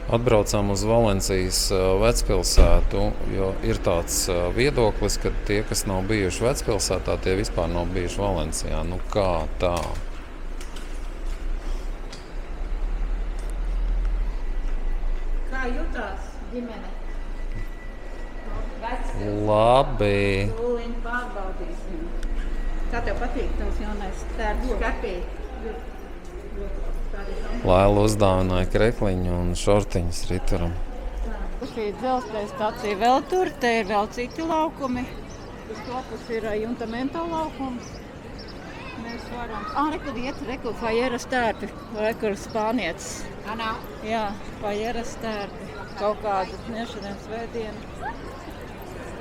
Atbraucām uz Valencijas vecpilsētu, jo ir tāds viedoklis, ka tie, kas nav bijuši vecpilsētā, tie vispār nav bijuši Valencijā. Nu kā tā? Kā jutās ģimene? Labi. Tūliņ pārbaudīsim. Kā tev patīk tavs jaunais tērps skapī? Laila uzdāvināja krekliņu un šortiņas Rituram. Šī dzelzceļa stacija vēl tur, te ir vēl citi laukumi. Uz to pusi ir Juntamento laukums. Mēs varam... Rekur Fajeras tērpi, rekur spānietis. Jā, Fajeras tērpi. Kaut kādu dnešadien svētdienu.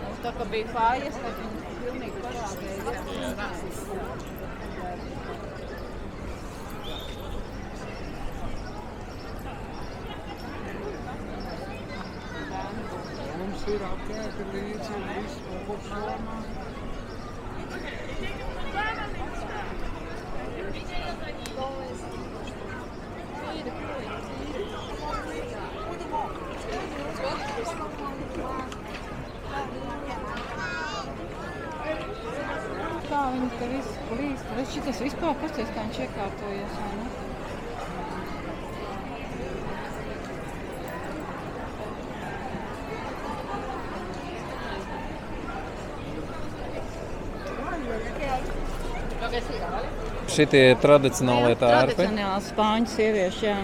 Un tā, ka bija Fajas, tad viņi pilnīgi parādīja. Mums ir apkārt līdzi viss popformā. Kā viņi te viss plīst. Bet šitas vispār pasties, kā viņš iekārtojies, vai ne? Šitie tradicionālie tērpi. Tradicionāli spāņu sieviešu, jā.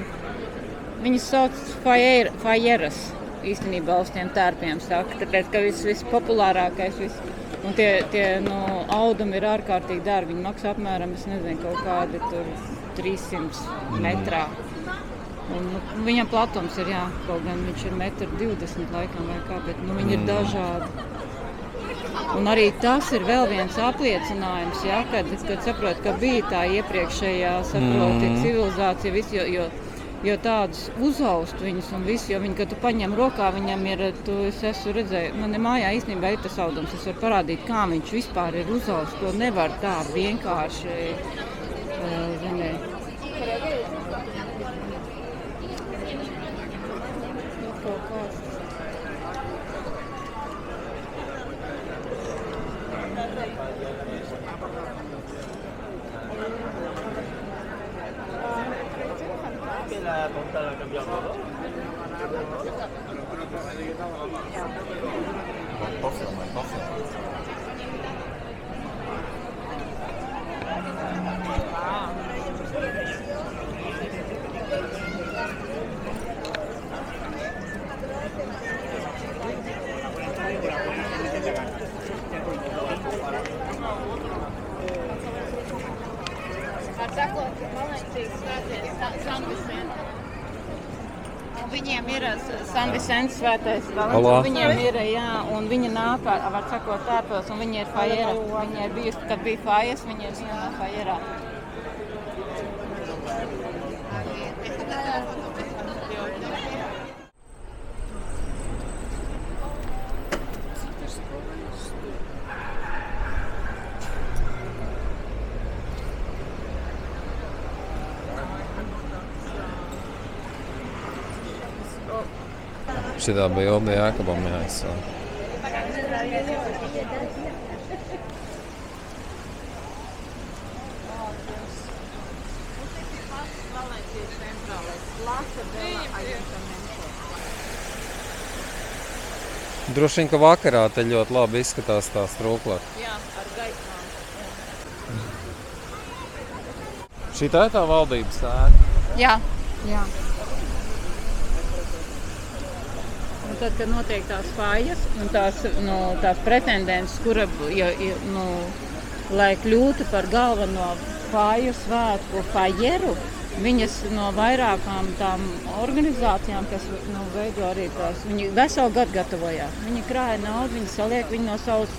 Viņas sauc Fajeras īstenībā uz tiem tērpiem, saka, tāpēc, ka vispopulārākais, un tie audumi ir ārkārtīgi dārgi. Viņi maksā apmēram, es nezinu, kaut kādi tur 300 metrā. Un viņam platums ir, jā, kaut gan viņš ir 1,20 m laikam vai kā, bet viņi ir dažādi. Un arī tas ir vēl viens apliecinājums, ja, kad saprot, ka bija tā iepriekšējā civilizācija, visu, jo tādus uzaust viņus un visu, jo viņi, kad tu paņem rokā, viņam ir, es esmu redzēju, man mājā īstenībā ir tas audums, es varu parādīt, kā viņš vispār ir uzaust, to nevar tā vienkārši, zināt. Viņiem ir San Vicente svētais Valencija, viņiem ir, jā, un viņi nāk, var sakot, tērpos, un viņi ir Fajera. Viņi ir bijusi, kad bija Fajas, viņi ir Fajerā. Šitā bilde Jākabam jāizsāk. Droši vien, ka vakarā te ļoti labi izskatās tā strūklaka. Jā, ar gaismām. Šitā ir tā valdības ēka? Jā, jā. Un tad, kad notiek tās Fajas un tās pretendentes, kura, lai kļūtu par galveno Faju svētku Fajeru, viņas no vairākām tām organizācijām, kas veido arī tās, viņi veselu gadu gatavojās. Viņi krāja naudu, viņi saliek, viņi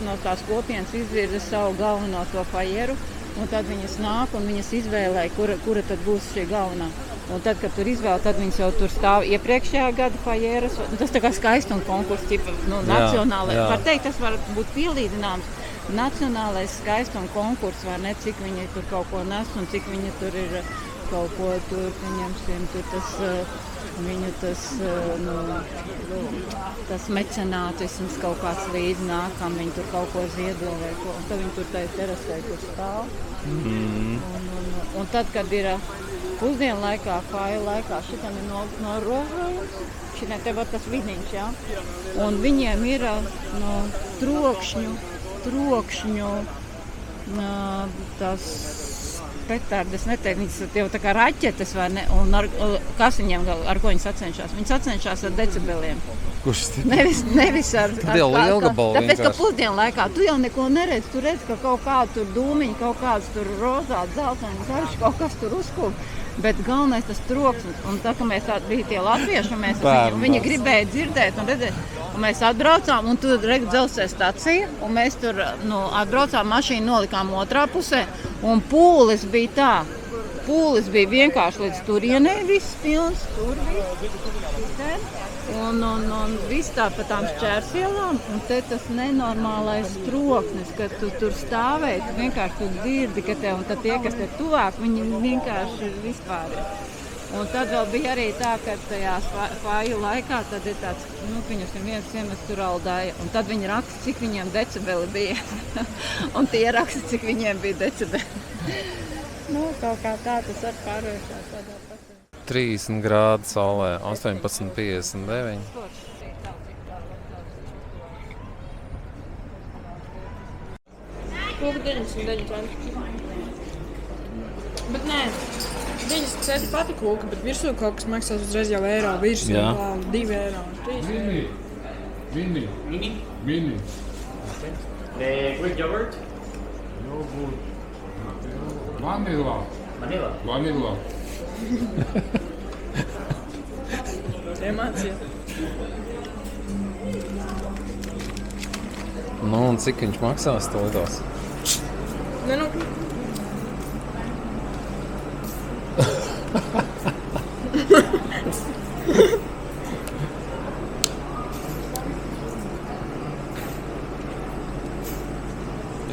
no tās kopienas izvirza savu galveno to Fajeru, un tad viņas nāk un viņas izvēlē, kura tad būs šī galvenā. Un tad, kad tur izvēl, tad viņas jau tur stāv iepriekšējā gada Fajeras. Tas tā kā skaistuma konkurss, nacionālais. Var teikt, tas var būt pielīdzināms. Nacionālais skaistuma konkurss, vai ne, cik viņi tur kaut ko nes un cik viņi tur ir kaut ko tur, pieņemsim, tur tas, viņu tas, tas mecenātisms kaut kāds līdz nākam, viņi tur kaut ko ziedo vai ko, un tad viņi tur tai terasē, kur stāv. Un tad, kad ir pusdienu laikā, fāja laikā, šitam ir norožojums, šitam te var tas vidiņš, jā? Un viņiem ir no trokšņu, tās petardes, neteikti, viņas jau tā kā raķetes vai ne, un kas viņiem, ar ko viņi sacenšās? Viņi sacenšās ar decibeliem. Kurš tas Nevis ar lielgabalu tāpēc, ka vienkārši. pusdienu laikā tu jau neko neredzi, tu redzi, ka kaut kāda tur dūmiņa, kaut kāds tur rozā, dzelteņa, garš, kaut kas tur uzkūp. Bet galvenais tas troksnis. Un tā, ka mēs bija tie latvieši, un viņi gribēja dzirdēt un redzēt. Un mēs atbraucām, un tur redz dzelzceļa stacija, un mēs tur atbraucām, mašīnu nolikām otrā pusē, un pūlis bija tā. Pūlis bija vienkārši līdz turienei, viss pilns, tur viss. Un viss tā pa tām šķērsielām, un te tas nenormālais troksnis, kad tu tur stāvēji, tu vienkārši tu dzirdi, ka tev, un tad tie, kas te tuvāk, viņi vienkārši vispār ir. Un tad vēl bija arī tā, ka tajā fāju laikā tad ir tāds, viņus ir viens ciemats tur aldāja, un tad viņi raksta, cik viņiem decibeli bija. Un tie raksta, cik viņiem bija decibeli. Kaut kā tā tas var pārvēršās tādā pasē. 30 grādi saulē, 18,59. Kūka 99 centi. Bet nē, 90 centi pati kūka, bet virsū kaut kas maksās uzreiz jau eiro. Virsū 2 eiro. Mini. Greek yogurt? Yogurt. Vanilla. Emācija. Un cik viņš maksās to lidos? Ne,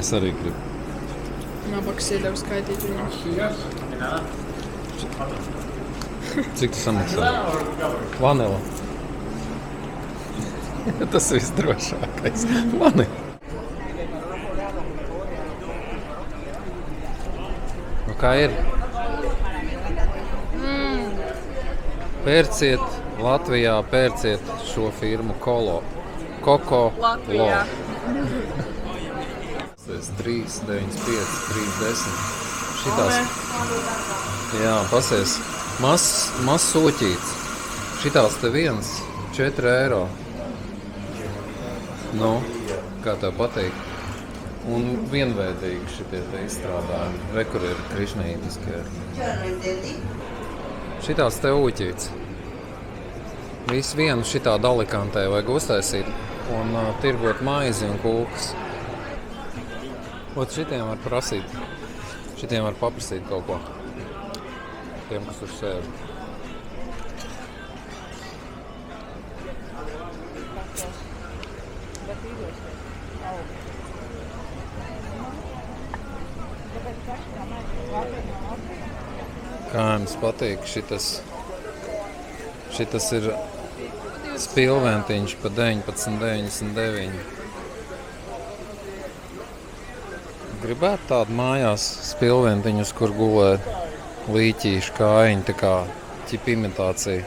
Es arī gribu. Nabakas iedevu skaitīt viņam. Cik tu samaksā? Vanila. Tas visdrošākais. Vanila. Kā ir? Pērciet Latvijā, pērciet šo firmu Koko Latvijā. 3,95, 3,10. Šitās. Jā, pasies. Mazs soķīts. Šitās te 4 eiro. Kā tev patīk? Un vienveidīgi šitie te izstrādājumi. Re, kur ir krišnītiskie. Šitās te ūķīts. Visu vienu šitā dalikantē vajag uztaisīt un tirgot maizi un kūkas. Šitiem var prasīt. Šitiem var paprasīt kaut ko. Tiem, kas tur sēž. Kā jums patīk šitas ir spilventiņš pa 19,99. Gribētu tādu mājās spilventiņus, kur gulē līķīšu kājiņu, tā kā ķipa imitācija.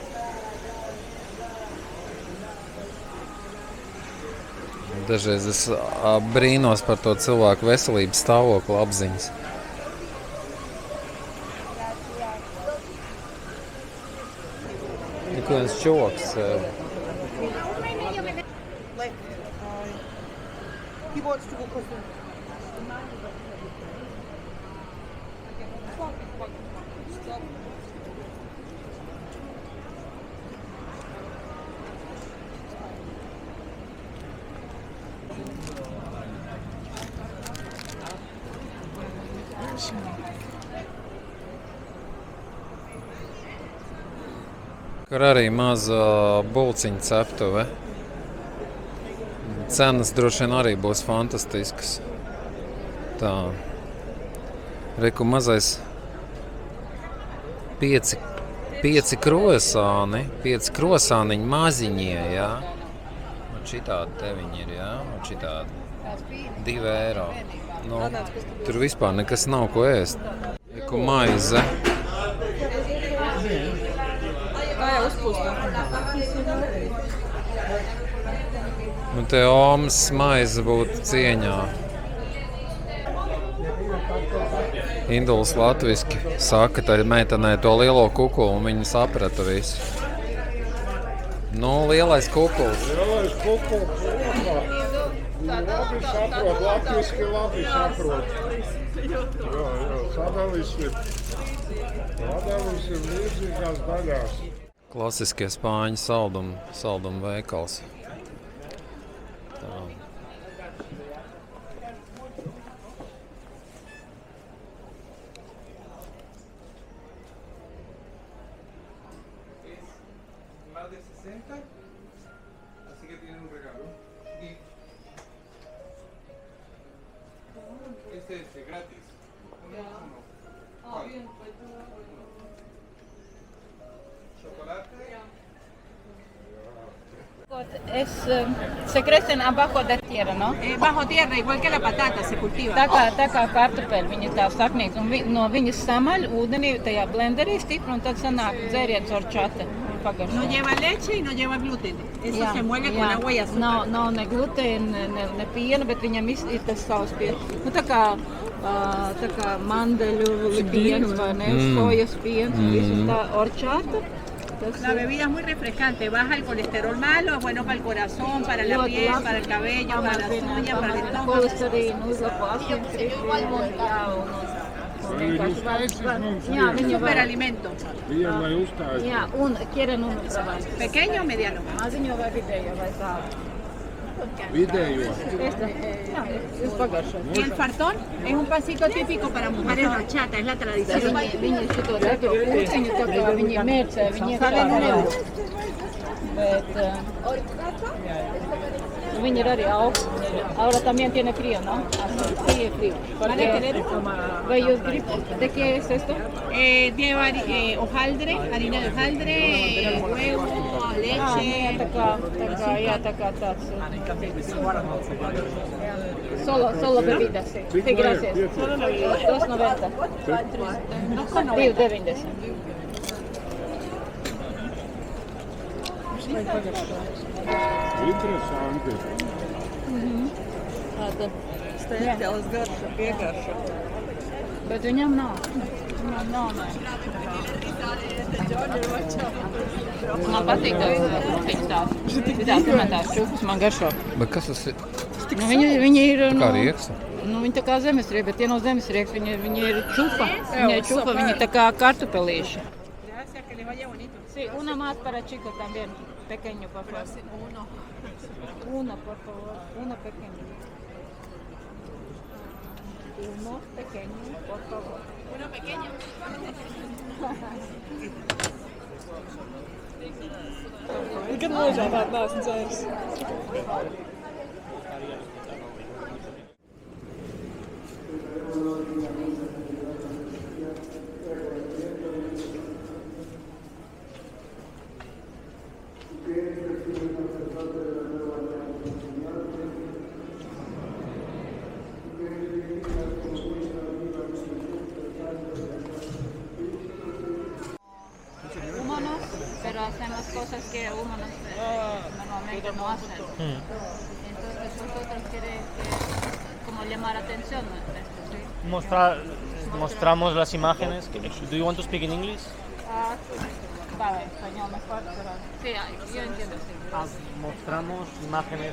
Dažreiz es brīnos par to cilvēku veselības stāvokli apziņas. Ir kaut viens čoks. Kur arī maza bulciņa ceptuve. Cenas droši vien arī būs fantastiskas. Tā. Reku mazais pieci krosāniņi maziņie, jā. Un šitādi te viņi ir, jā. Un šitādi 2 eiro. Nu, tur vispār nekas nav ko ēst. Ko maize. Tā jau uzpūstā. Nu, te omas maize būtu cieņā. Induls latviski saka, tā meitenē to lielo kukulu, un viņa saprata visu. Nu, lielais kukuls. Lielais kukuls. Labi saprot, latviski labi saprot. Jā, sadalīsim līdzīgās daļās. Klasiskie spāņu saldum veikals. Tā. Más de 60, así que tienen un regalo. Y este es gratis. Uno. ¿Cuál? Chocolate. Se crecen abajo de tierra, ¿no? Bajo tierra, igual que la patata, se cultiva. Tā kā kartupeļi, viņi tā saknīgs, un no viņas samaļ ūdenī tajā blenderī stipri, un tad sanāk dzēriens horchata. No lleva leche y no lleva gluten. Eso se muele con agua y azúcar. Nav ne glutēna, ne piena, bet viņam ir tas savs piens. Nu, tā kā mandeļu piens vai ne, sojas piens, visu tā horchata. La bebida es muy refrescante, baja el colesterol malo, es bueno para el corazón, para la piel, para el cabello, para las uñas, para el estómago. Kolesterīnu uzlabo asinsritu, Superalimento. Viņam vai uzstājas? Jā, un quieren uno probar. ¿Pequeño o mediano? Maziņo vai vidējo vai tādu. Vidējo. Es pagaršo. Y el fartón es un pancito típico para mujeres bachata, es la tradición. Viņi šito tādu puciņu, tā kā viņi mērcē, viņi ir bet viņi ir arī augsts. Ahora también tiene frío, ¿no? Sí, es frío. Vai jūs gribat? ¿De qué es esto? Lleva hojaldre, harina de hojaldre, huevo, leche. Tā kā tāds. Solo bebidas, sí. Sí, gracias. 2,90. 2,90. Interesanti. Tāda Steigtelis garša, piegarša. Bet viņam nav. Viņam nav. Man patīk tas tās. Tās čukas man garšo. Bet kas tas ir? Nu, viņi ir... Tā kā rieksa? Nu, viņi tā kā zemesrieks, bet tie nav zemesrieks. Viņi ir čupa. Viņi ir čupa, viņi tā kā kartupelīši. Sí, una más para chicos también. Pequeño, por favor. Uno, por favor. Uno pequeño. Uno pequeño, por favor. Uno pequeño. Nekad mūžā tādu neesmu dzēris. Pero hacemos cosas que humanos normalmente no hacen. Entonces nosotros queremos como llamar atención de esto, ¿sí? Mostramos las imágenes. Do you want to speak in English? Vale, español mejor, pero sí, yo entiendo, sí. Mostramos imágenes.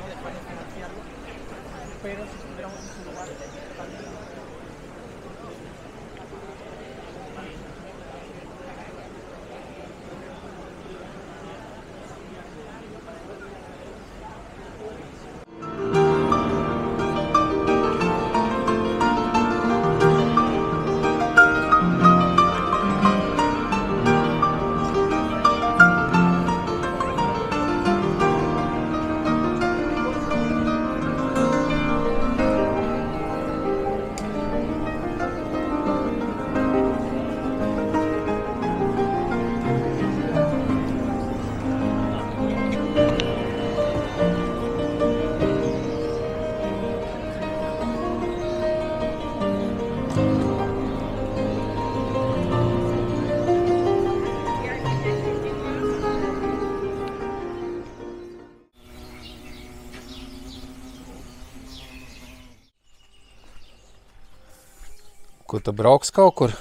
Ko tu brauks kaut kur?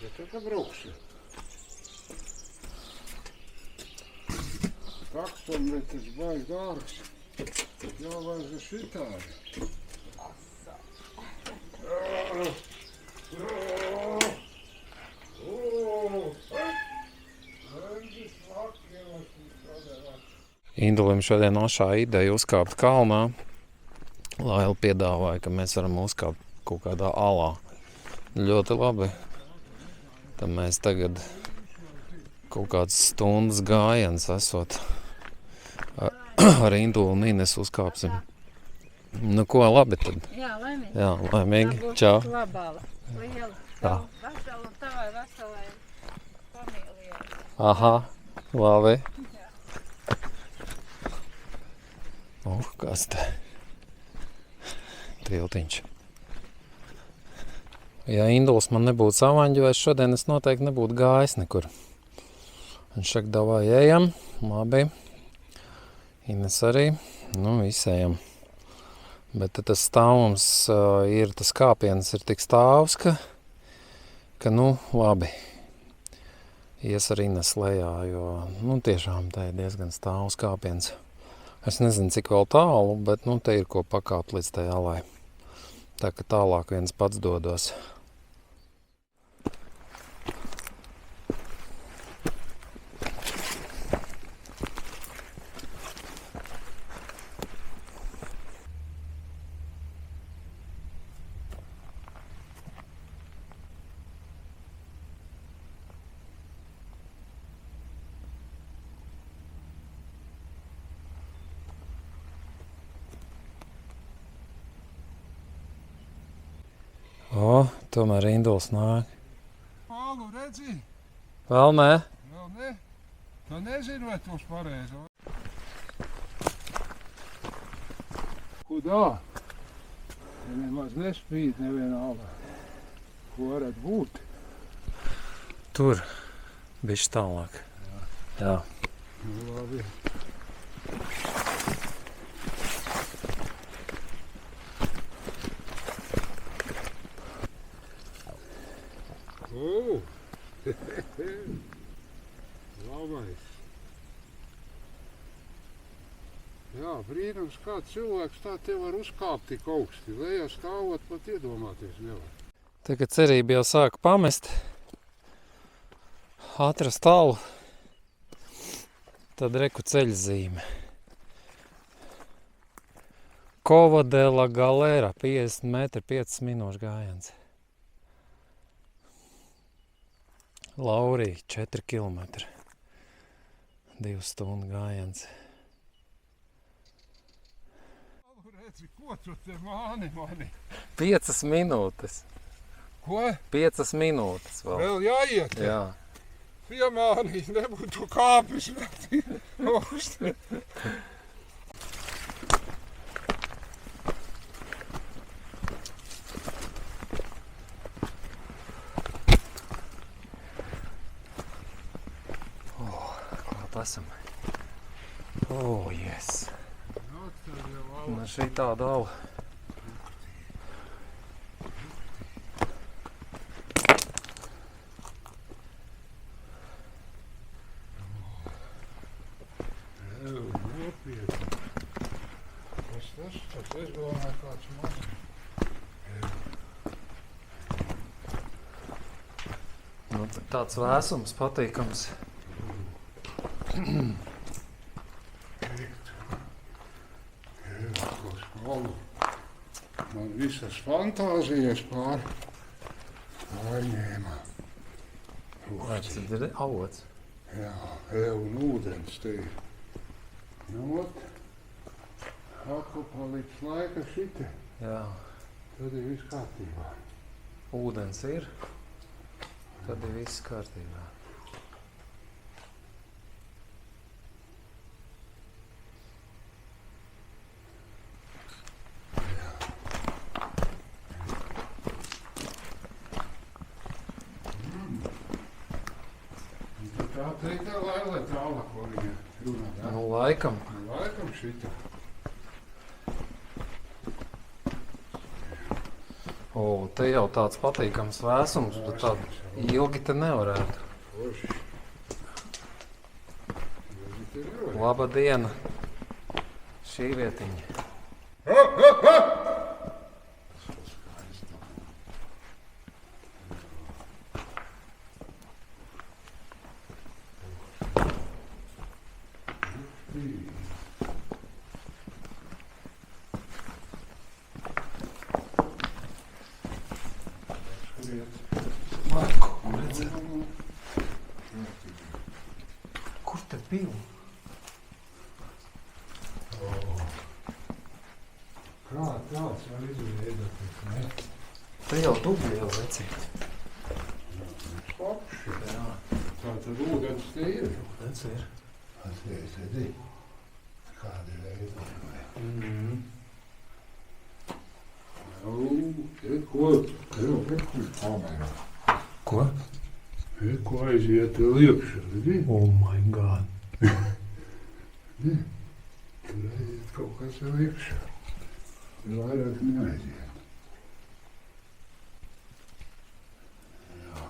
Ja tā braukšu. Taksometrs baigi dārgs. Jāvajag šitādi. Indulim šodien nošā ideja uzkāpt kalnā. Laila piedāvāja, ka mēs varam uzkāpt kaut kādā alā. Ļoti labi. Tad mēs tagad kaut kāds stundas gājiens esot ar Indulu un Ines uzkāpsim. Nu ko, labi tad. Jā, laimīgi. Jā, laimīgi. Čau. Labāla. Liela. Tā. Vesela tavai veselai familijai. Aha, labi. Kas te? Tiltiņš. Ja Induls man nebūtu savaņģojis, šodien es noteikti nebūtu gājis nekur. Un šak davai ejam, labi. Ines arī, nu visi ejam. Bet tas stāvums ir, tas kāpiens ir tik stāvs, ka nu labi. Ies ar Ines lejā, jo nu tiešām tā ir diezgan stāvs kāpiens. Es nezinu, cik vēl tālu, bet nu te ir ko pakāpt līdz tai alai. Tā ka tālāk viens pats dodos. Tomēr Induls nāk. Pālu, redzi? Vēl nē? Vēl ne? Tu nezinu, vai tos pareizi. Kudā? Ja nemaz nespīd neviena alā. Ko varat būt? Tur. Bišķi tālāk. Jā. Nu, labi. Labais. Jā, brīnums, kā cilvēks tā te var uzkāpt tik augsti. Lejā stāvot pat iedomāties nevar. Tagad cerība jau sāka pamest. Atrast talu. Tad reku ceļzīme. Cova de la Galera, 50 metri, 5 minūšu gājiens. Laurī, 4 kilometri. 2 stundu gājiens. Redzi, ko tu te mani? 5 minūtes. Ko? 5 minūtes vēl. Vēl jāiet? Jā. Piemānīt, nebūtu kāpis. Augsti. Esam. Oh, yes. Nu, šī tāda ala. Nopietni. Tas es domāju, kāds maz. Nu, tāds vēsums patīkams. Man visas fantāzijas pārņēma. Tas ir avots. Jā, un ūdens te ir. Nu, atkal līdz laika šite. Jā. Tad ir viss kārtībā. Ūdens ir. Tad ir viss kārtībā. Tā teikt, lai tālāk, ko viņa runā. Nu, laikam. Laikam šita. O, te jau tāds patīkams vēsums, bet tādu ilgi te nevarētu. Forši. Ilgi te nevar. Laba diena. Šī vietiņa. Marko, redzēt. Kur te pili? Kā tāds var izveidoties, ne? Te jau dubļi jau vecīt. Pakši. Tā tad ūdens te ir. Tas ir. Tas ir, sēdī. Kādi veidojumi. Te ko? Te jau pekuļ pamērā. Ko? Te ko aiziet liekšā, redzi? Oh my God. Tur aiziet kaut kas vēl iekšā. Tur vairāk neaiziet. Jā.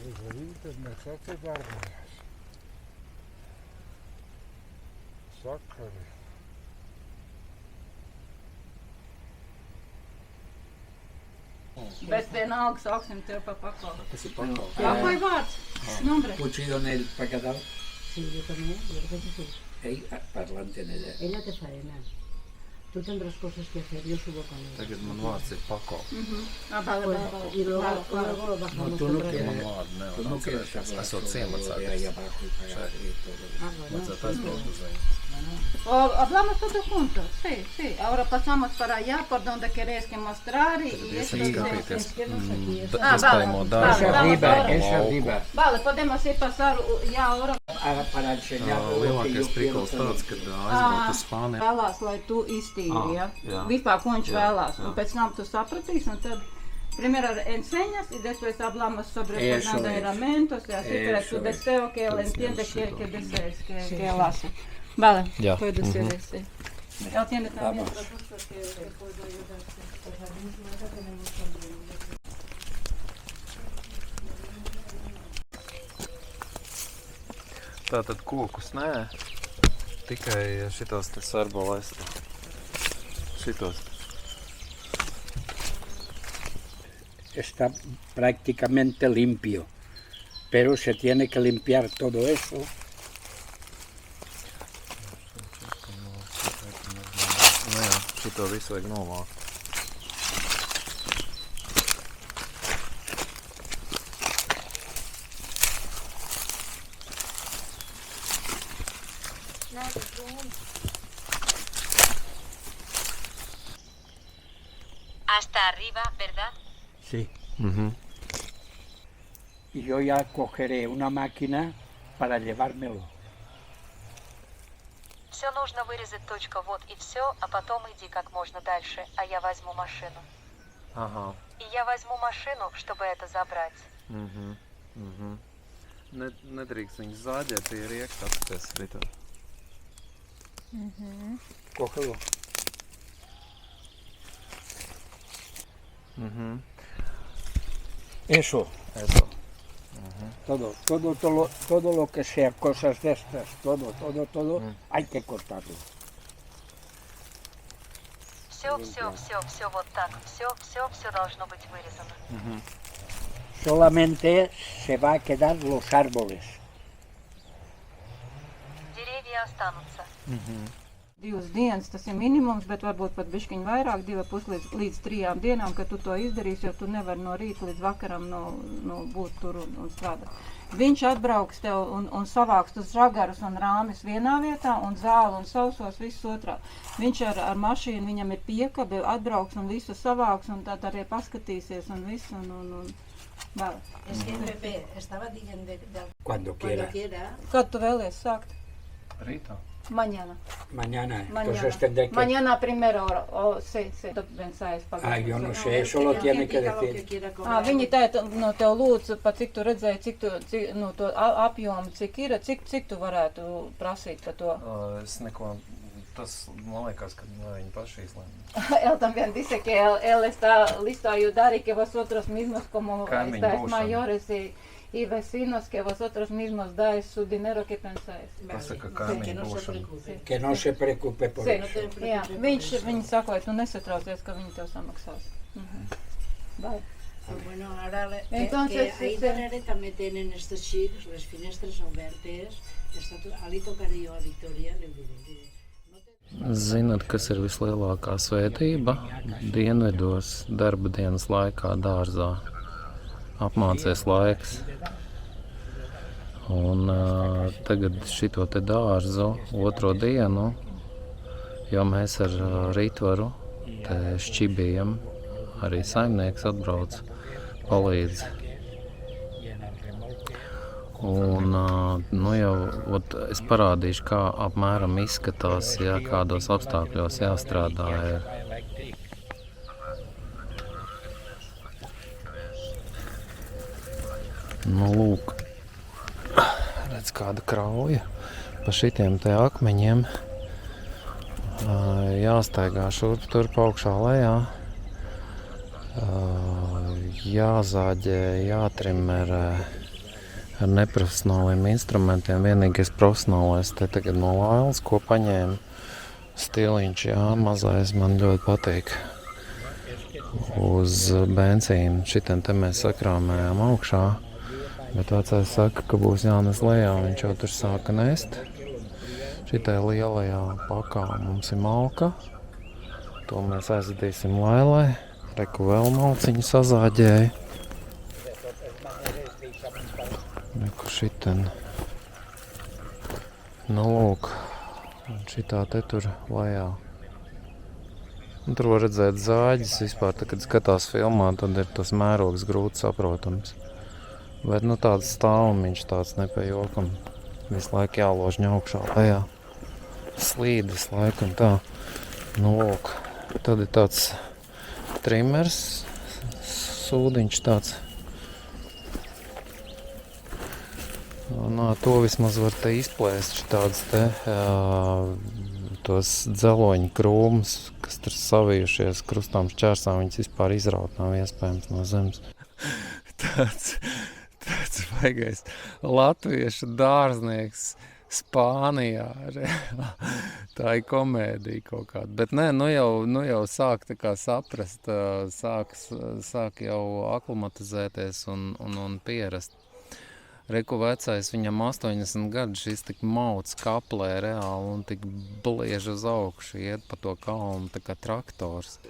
Uz internets atdarbojās. Sakari. Bet vienalga sauksim tev pa paklau. Tas ir paklau. Kā vai vārds? Nombre. Cuchillo nel pagador. Sí, yo también, yo creo que sí. Parlante nel. Ella te faena. Tú tendrás cosas que hacer, yo subo con ella. Tagad man vārds ir Pako. Y luego lo bajamos tú no otra vez. quieres. Man vārdu nevar Tú no quieres atcerēties. hablar Esot con ciemats ella ahí sākās. abajo y pagar y todo. Bueno, Vajadzētu aizbraukt uz viņu. Hablamos todos juntos, sí, sí. Ahora pasamos para allá, por donde querés que mostrar y esto Skatīties. es que no sé aquí, es Iespējamo vale, darbu. vale. arriba, ahora. es arriba. Vale, podemos ir pasar ya ahora. Para enseñar lo que Lielākais yo quiero prikols tāds, kad aizbraukt uz Spāniju. Vēlās, lai tu iztīri, ja? jā. Vispār, ko viņš Jā, vēlās. jā. Un pēc tam tu sapratīsi, un tad primero enseñas y después hablamos sobre Eso los ornamentos y así, para Eso tu es. deseo que él entiende que desees, que él hace. Vale, Ya. puedes decirle, sí. Él tiene también Vamos. productos que puedo ayudarte. Tātad kokus nē, tikai šitos te sarbolēs. Šitos. está prácticamente limpio, pero se tiene que limpiar todo eso. Nu jā, šito visu vajag novākt. Hasta arriba, ¿verdad? Sí. Mhm. Y yo ya cogeré una máquina para llevármelo. Все нужно вырезать точка вот и все, а потом иди как можно дальше, а я возьму машину. Aha. И я возьму машину, чтобы это забрать. Mhm. Mhm. Nedrīkst viņus zāģēt, tie ir iekšā, tas bija tā. Cógelo. Mhm. Eso. Eso. Todo lo que sea cosas de estas, todo, hay que cortarlo. Все вот так. Все должно быть вырезано. Solamente se va a quedar los árboles. Деревья останутся. Divas dienas tas ir minimums, bet varbūt pat bišķiņ vairāk, 2,5 līdz 3 dienām, kad tu to izdarīsi, jo tu nevari no rīta līdz vakaram būt tur un strādāt. Viņš atbrauks tev un savāks tos žagarus un rāmis vienā vietā un zāli un sausos visus otrā. Viņš ar mašīnu, viņam ir piekabe, atbrauks un visu savāks un tad arī paskatīsies un visu un vale. Es que Pepe estaba diciendo Cuando quiera. Kad tu vēlies sākt? Rītā. Mañana. Mañana. Mañana. Entonces tendré que... Mañana a primera hora. Sí. Pensáis pagaidām. yo no sé, eso lo tiene que decir. Viņi teica, no tev lūdzu, pa cik tu redzēji, to apjomu, cik ir, cik tu varētu prasīt par to? Es neko, tas man liekas, ka viņi paši izlēma. Él también dice que él está listo a ayudar y que vosotros mismos como estáis mayores y vecinos, que vosotros mismos dais su dinero, ¿qué pensáis? Pasaka kaimiņu būšana. Que no se preocupe por eso. Jā, viņi saka, tu nesatraucies, ka viņi tev samaksās. Vale. Bueno, ahora Entonces, que ahí darrere també tenen estos xips, les finestres obertes, ali tocaré jo a Victoria, li diré. Zinat, kas ir vislielākā svētība? Dienvidos darba dienas laikā dārzā. Apmācies laiks. Un tagad šito te dārzu otro dienu, jo mēs ar Rītvaru te šķibījam, arī saimnieks atbrauc, palīdz. Un nu jau es parādīšu, kā apmēram izskatās, ja kādos apstākļos jāstrādā ir. Nu, lūk, redz kāda krauja pa šitiem te akmeņiem. Jāstaigā šurp turp augšā lejā. Jāzāģē, jātrimerē ar neprofesionāliem instrumentiem. Vienīgais profesionālais te tagad no Lailas, ko paņēma stiliņš, jā, mazais man ļoti patīk. Uz benzīnu šitien te mēs sakrāmējām augšā. Bet vecais saka, ka būs jānes lejā, viņš jau tur sāka nest. Šitai lielajā pakā mums ir malka. To mēs aizvedīsim Lailai. Reku vēl malciņu sazāģēja. Reku šiten. Nu lūk, šitā te tur lejā. Un tur var redzēt zāģis vispār, tad, kad skatās filmā, tad ir tas mērogs grūti saprotams. Bet nu tāds stāvumiņš tāds ne pie jokam. Visu laiku jāložņa augšā lejā. Slīd visu laiku un tā. Nu lūk, tad ir tāds trimers, sūdiņš tāds. Un to vismaz var te izplēst šitādus te tos dzeloņu krūmus, kas tur savijušies krustām šķērsām, viņas vispār izraut nav iespējams no zemes. Tāds vaigais latviešu dārznieks Spānijā. Tā ir komēdija kaut kāda. Bet nē, nu jau sāk tā kā saprast, sāk jau aklimatizēties un pierast. Reku vecais, viņam 80 gadu, šis tik mauc kaplē reāli un tik bliež uz augšu, iet pa to kalnu, tā kā traktors.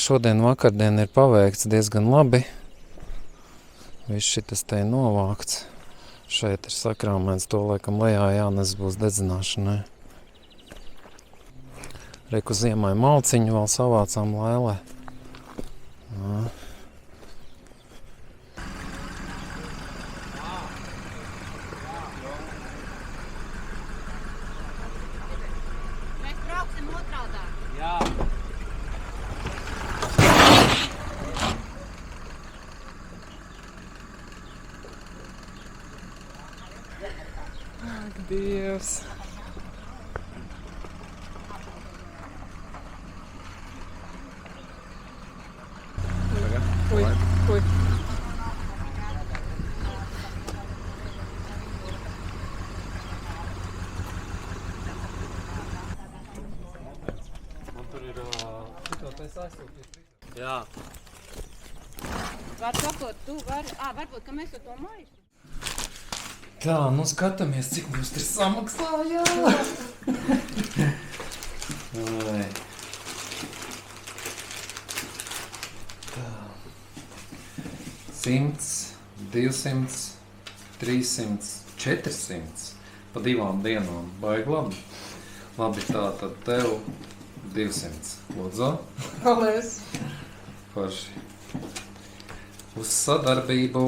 Šodien vakardien ir paveikts diezgan labi. Viss šitas te ir novākts. Šeit ir sakrāmēts, to laikam lejā jānes būs dedzināšanai. Reku ziemai malciņu vēl savācām Lailai. Mēs brauksim otrādā. Jā. Dievs. Ui. Man tur ir šito te aizsūtīt. Jā. Var sakot, tu vari, varbūt, ka mēs ar to maisu. Tā, nu skatāmies, cik mums ir samaksājā. 100, 200, 300, 400 pa 2 dienām. Baigi labi. Labi, tā tad tev 200. Lūdzu. Paldies! Forši. Uz sadarbību.